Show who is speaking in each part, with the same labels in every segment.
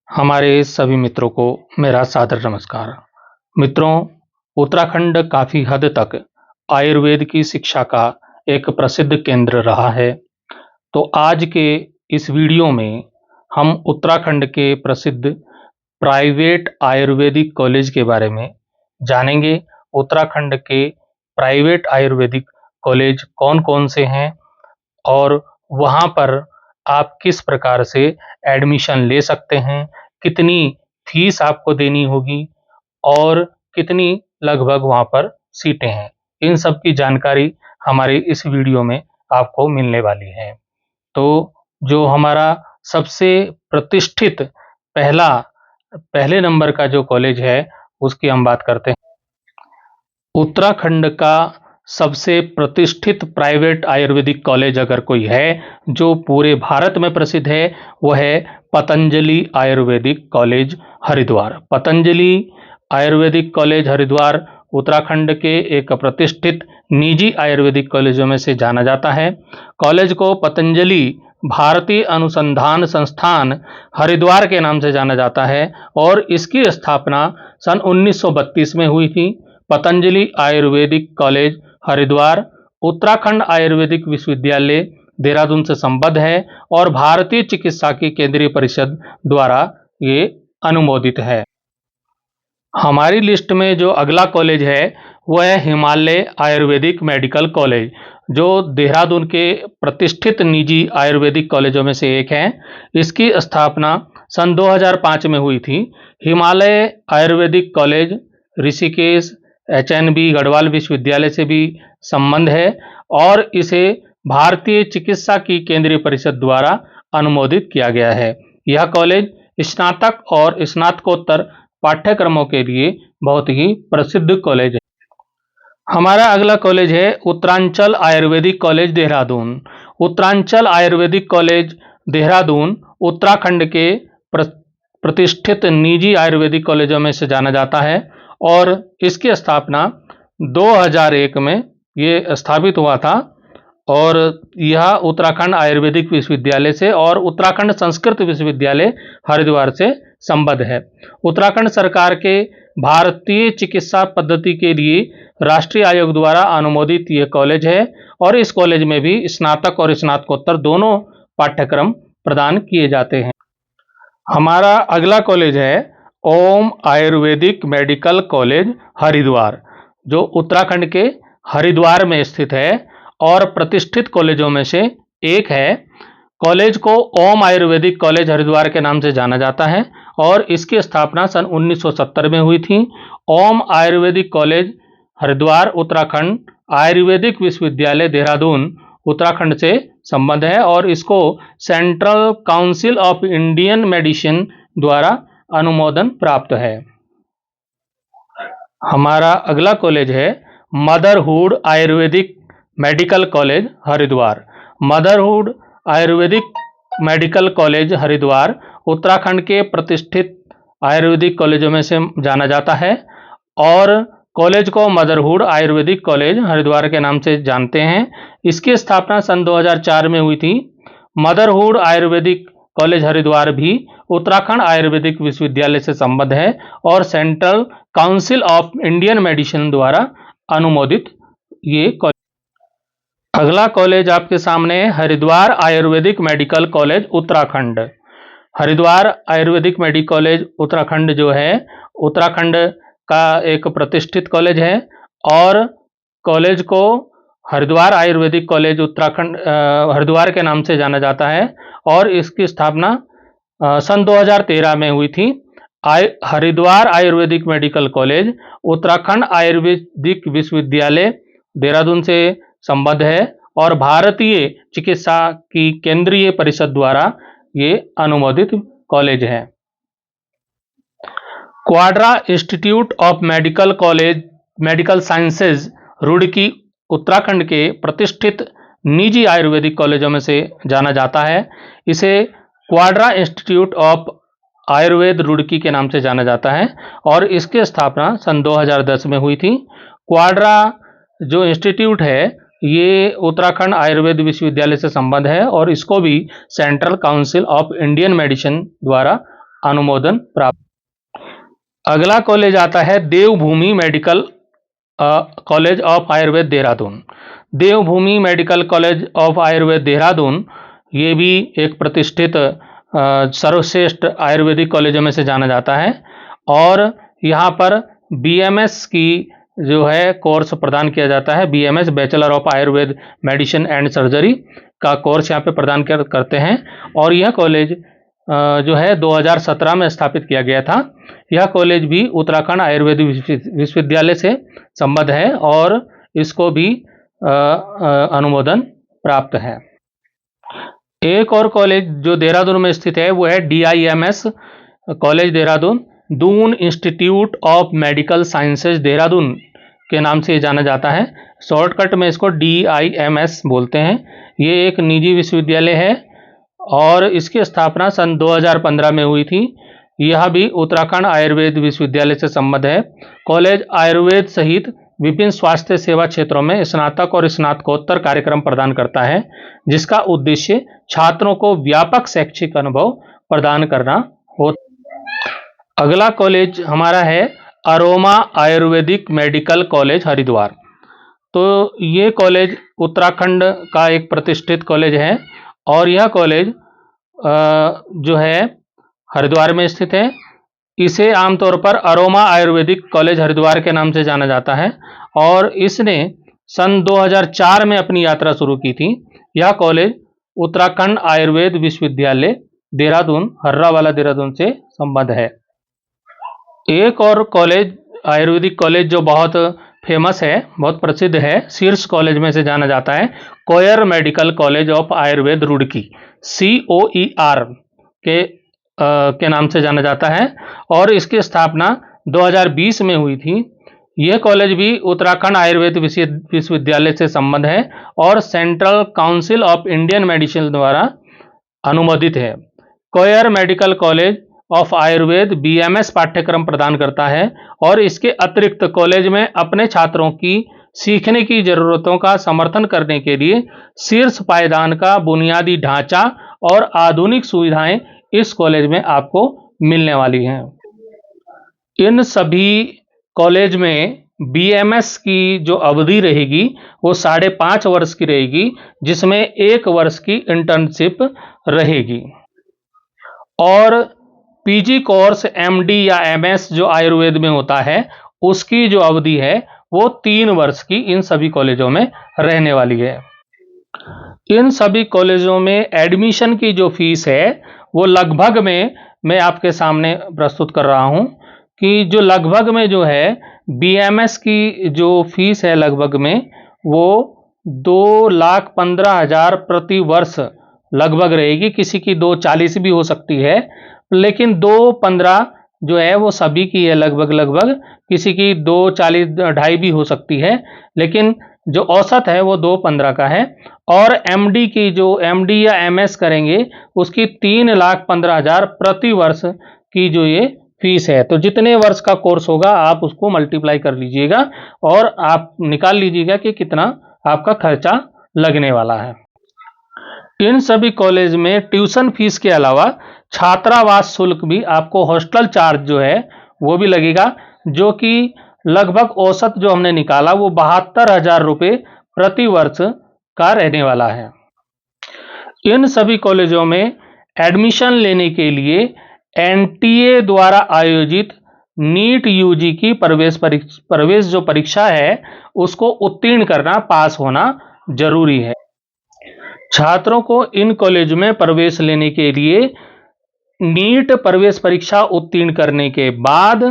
Speaker 1: हमारे सभी मित्रों को मेरा सादर नमस्कार। मित्रों, उत्तराखंड काफ़ी हद तक आयुर्वेद की शिक्षा का एक प्रसिद्ध केंद्र रहा है। तो आज के इस वीडियो में हम उत्तराखंड के प्रसिद्ध प्राइवेट आयुर्वेदिक कॉलेज के बारे में जानेंगे। उत्तराखंड के प्राइवेट आयुर्वेदिक कॉलेज कौन-कौन से हैं और वहाँ पर आप किस प्रकार से एडमिशन ले सकते हैं, कितनी फीस आपको देनी होगी और कितनी लगभग वहाँ पर सीटें हैं। इन सब की जानकारी हमारे इस वीडियो में आपको मिलने वाली है। तो जो हमारा सबसे प्रतिष्ठित पहले नंबर का जो कॉलेज है उसकी हम बात करते हैं। उत्तराखंड का सबसे प्रतिष्ठित प्राइवेट आयुर्वेदिक कॉलेज अगर कोई है जो पूरे भारत में प्रसिद्ध है, वह है पतंजलि आयुर्वेदिक कॉलेज हरिद्वार। पतंजलि आयुर्वेदिक कॉलेज हरिद्वार उत्तराखंड के एक प्रतिष्ठित निजी आयुर्वेदिक कॉलेजों में से जाना जाता है। कॉलेज को पतंजलि भारतीय अनुसंधान संस्थान हरिद्वार के नाम से जाना जाता है और इसकी स्थापना सन 1932 में हुई थी। पतंजलि आयुर्वेदिक कॉलेज हरिद्वार उत्तराखंड आयुर्वेदिक विश्वविद्यालय देहरादून से संबद्ध है और भारतीय चिकित्सा की केंद्रीय परिषद द्वारा ये अनुमोदित है। हमारी लिस्ट में जो अगला कॉलेज है वह है हिमालय आयुर्वेदिक मेडिकल कॉलेज, जो देहरादून के प्रतिष्ठित निजी आयुर्वेदिक कॉलेजों में से एक है। इसकी स्थापना सन 2005 में हुई थी। हिमालय आयुर्वेदिक कॉलेज ऋषिकेश एचएनबी गढ़वाल विश्वविद्यालय से भी संबंध है और इसे भारतीय चिकित्सा की केंद्रीय परिषद द्वारा अनुमोदित किया गया है। यह कॉलेज स्नातक और स्नातकोत्तर पाठ्यक्रमों के लिए बहुत ही प्रसिद्ध कॉलेज है। हमारा अगला कॉलेज है उत्तरांचल आयुर्वेदिक कॉलेज देहरादून। उत्तरांचल आयुर्वेदिक कॉलेज देहरादून उत्तराखंड के प्रतिष्ठित निजी आयुर्वेदिक कॉलेजों में से जाना जाता है और इसकी स्थापना 2001 में ये स्थापित हुआ था और यह उत्तराखंड आयुर्वेदिक विश्वविद्यालय से और उत्तराखंड संस्कृत विश्वविद्यालय हरिद्वार से संबद्ध है। उत्तराखंड सरकार के भारतीय चिकित्सा पद्धति के लिए राष्ट्रीय आयोग द्वारा अनुमोदित यह कॉलेज है और इस कॉलेज में भी स्नातक और स्नातकोत्तर दोनों पाठ्यक्रम प्रदान किए जाते हैं। हमारा अगला कॉलेज है ओम आयुर्वेदिक मेडिकल कॉलेज हरिद्वार, जो उत्तराखंड के हरिद्वार में स्थित है और प्रतिष्ठित कॉलेजों में से एक है। कॉलेज को ओम आयुर्वेदिक कॉलेज हरिद्वार के नाम से जाना जाता है और इसकी स्थापना सन 1970 में हुई थी। ओम आयुर्वेदिक कॉलेज हरिद्वार उत्तराखंड आयुर्वेदिक विश्वविद्यालय देहरादून उत्तराखंड से संबद्ध है और इसको central council of Indian medicine द्वारा अनुमोदन प्राप्त है। हमारा अगला कॉलेज है motherhood Ayurvedic medical college Haridwar. Motherhood Ayurvedic medical college Haridwar Uttarakhand के प्रतिष्ठित आयुर्वेदिक कॉलेजों में से जाना जाता है और कॉलेज को मदरहुड आयुर्वेदिक कॉलेज हरिद्वार के नाम से जानते हैं। इसकी स्थापना सन 2004 में हुई थी। मदरहुड आयुर्वेदिक कॉलेज हरिद्वार भी उत्तराखंड आयुर्वेदिक विश्वविद्यालय से संबद्ध है और central council of Indian medicine द्वारा अनुमोदित ये कॉलेज। अगला कॉलेज आपके सामने है Haridwar Ayurvedic medical college Uttarakhand. Haridwar Ayurvedic medical college Uttarakhand जो है उत्तराखंड का एक प्रतिष्ठित कॉलेज है और कॉलेज को हरिद्वार आयुर्वेदिक कॉलेज उत्तराखंड हरिद्वार के नाम से जाना जाता है और इसकी स्थापना सन 2013 में हुई थी। हरिद्वार आयुर्वेदिक मेडिकल कॉलेज उत्तराखंड आयुर्वेदिक विश्वविद्यालय देहरादून से संबद्ध है और भारतीय चिकित्सा की केंद्रीय परिषद द्वारा ये अनुमोदित कॉलेज है। Quadra institute of medical sciences Roorkee Uttarakhand के प्रतिष्ठित निजी आयुर्वेदिक कॉलेजों में से जाना जाता है। इसे Quadra institute of Ayurveda Roorkee के नाम से जाना जाता है और इसकी स्थापना सन 2010 में हुई थी। क्वाड्रा जो इंस्टीट्यूट है ये उत्तराखंड आयुर्वेद विश्वविद्यालय से संबद्ध है और इसको भी central council of Indian medicine द्वारा अनुमोदन प्राप्त। अगला कॉलेज आता है Devbhoomi medical college of Ayurveda Dehradun. Devbhoomi medical college of Ayurveda Dehradun ये भी एक प्रतिष्ठित सर्वश्रेष्ठ आयुर्वेदिक कॉलेजों में से जाना जाता है और यहाँ पर बीएमएस की जो है कोर्स प्रदान किया जाता है। BMS bachelor of Ayurveda medicine and surgery का कोर्स यहाँ पे प्रदान करते हैं और यह कॉलेज जो है 2017 में स्थापित किया गया था। यह कॉलेज भी उत्तराखंड आयुर्वेदिक विश्वविद्यालय से संबद्ध है और इसको भी अनुमोदन प्राप्त है। एक और कॉलेज जो देहरादून में स्थित है वो है DIMS college Dehradun, Doon institute of medical sciences Dehradun के नाम से जाना जाता है। शॉर्टकट में इसको DIMS बोलते हैं। ये एक निजी विश्वविद्यालय है और इसकी स्थापना सन 2015 में हुई थी। यह भी उत्तराखंड आयुर्वेद विश्वविद्यालय से संबद्ध है। कॉलेज आयुर्वेद सहित विभिन्न स्वास्थ्य सेवा क्षेत्रों में स्नातक और स्नातकोत्तर कार्यक्रम प्रदान करता है, जिसका उद्देश्य छात्रों को व्यापक शैक्षिक अनुभव प्रदान करना हो। अगला कॉलेज हमारा है aroma Ayurvedic medical college Haridwar. तो ये कॉलेज उत्तराखंड का एक प्रतिष्ठित कॉलेज है और यह कॉलेज जो है हरिद्वार में स्थित है। इसे आमतौर पर अरोमा आयुर्वेदिक कॉलेज हरिद्वार के नाम से जाना जाता है और इसने सन 2004 में अपनी यात्रा शुरू की थी। यह कॉलेज उत्तराखंड आयुर्वेद विश्वविद्यालय देहरादून हर्रावाला देहरादून से संबद्ध है। एक और कॉलेज आयुर्वेदिक कॉलेज जो बहुत फेमस है, बहुत प्रसिद्ध है, शीर्ष कॉलेज में से जाना जाता है COER medical college of Ayurveda Roorkee, COER के नाम से जाना जाता है और इसकी स्थापना 2020 में हुई थी। यह कॉलेज भी उत्तराखंड आयुर्वेद विश्वविद्यालय से संबद्ध है और central council of Indian medicine द्वारा अनुमोदित है। COER medical college of Ayurveda BMS पाठ्यक्रम प्रदान करता है और इसके अतिरिक्त कॉलेज में अपने छात्रों की सीखने की जरूरतों का समर्थन करने के लिए शीर्ष पायदान का बुनियादी ढांचा और आधुनिक सुविधाएं इस कॉलेज में आपको मिलने वाली हैं। इन सभी कॉलेज में BMS की जो अवधि रहेगी वो 5.5 वर्ष की रहेगी, जिसमें 1 वर्ष की इंटर्नशिप रहेगी और PG कोर्स MD या MS जो आयुर्वेद में होता है उसकी जो अवधि है वो 3 वर्ष की इन सभी कॉलेजों में रहने वाली है। इन सभी कॉलेजों में एडमिशन की जो फीस है वो लगभग में मैं आपके सामने प्रस्तुत कर रहा हूं कि जो लगभग में जो है BMS की जो फीस है लगभग में वो 2,15,000 प्रति वर्ष लगभग रहेगी। किसी की 2,40 भी हो सकती है, लेकिन 2,15 जो है वो सभी की है लगभग। किसी की 2,40 2.5 भी हो सकती है, लेकिन जो औसत है वो 2,15 का है। और MD की जो MD या MS करेंगे उसकी 3,15,000 प्रति वर्ष की जो ये फीस है। तो जितने वर्ष का कोर्स होगा आप उसको मल्टीप्लाई कर लीजिएगा और आप निकाल लीजिएगा कि कितना आपका खर्चा लगने वाला है। इन सभी कॉलेज में ट्यूशन फीस के अलावा छात्रावास शुल्क भी आपको हॉस्टल चार्ज जो है वो भी लगेगा, जो कि लगभग औसत जो हमने निकाला वो 72,000 रुपये प्रति वर्ष का रहने वाला है। इन सभी कॉलेजों में एडमिशन लेने के लिए NTA द्वारा आयोजित नीट UG की प्रवेश जो परीक्षा है उसको उत्तीर्ण करना, पास होना जरूरी है। छात्रों को इन कॉलेज में प्रवेश लेने के लिए नीट प्रवेश परीक्षा उत्तीर्ण करने के बाद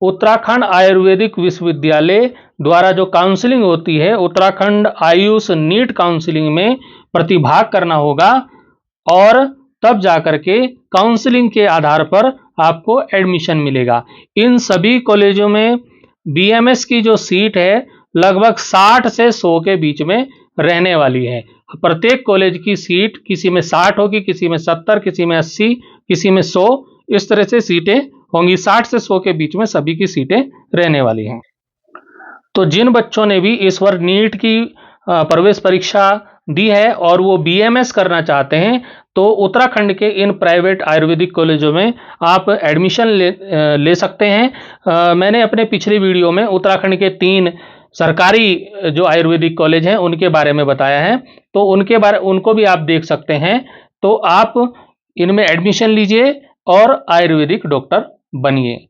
Speaker 1: उत्तराखंड आयुर्वेदिक विश्वविद्यालय द्वारा जो काउंसलिंग होती है, उत्तराखंड आयुष नीट काउंसलिंग में प्रतिभाग करना होगा और तब जाकर के काउंसलिंग के आधार पर आपको एडमिशन मिलेगा। इन सभी कॉलेजों में BMS की जो सीट है लगभग 60 से 100 के बीच में रहने वाली है। प्रत्येक कॉलेज की सीट किसी में 60 होगी, किसी में 70, किसी में 80, किसी में 100, इस तरह से सीटें होंगी। 60 से 100 के बीच में सभी की सीटें रहने वाली हैं। तो जिन बच्चों ने भी इस वर्ष नीट की प्रवेश परीक्षा दी है और वो बीएमएस करना चाहते हैं, तो उत्तराखंड के इन प्राइवेट आयुर्वेदिक कॉलेजों में आप एडमिशन ले सकते हैं। मैंने अपने पिछली वीडियो में उत्तराखंड के 3 सरकारी जो आयुर्वेदिक कॉलेज हैं उनके बारे में बताया है, तो उनको भी आप देख सकते हैं। तो आप इनमें एडमिशन लीजिए और आयुर्वेदिक डॉक्टर बनिए।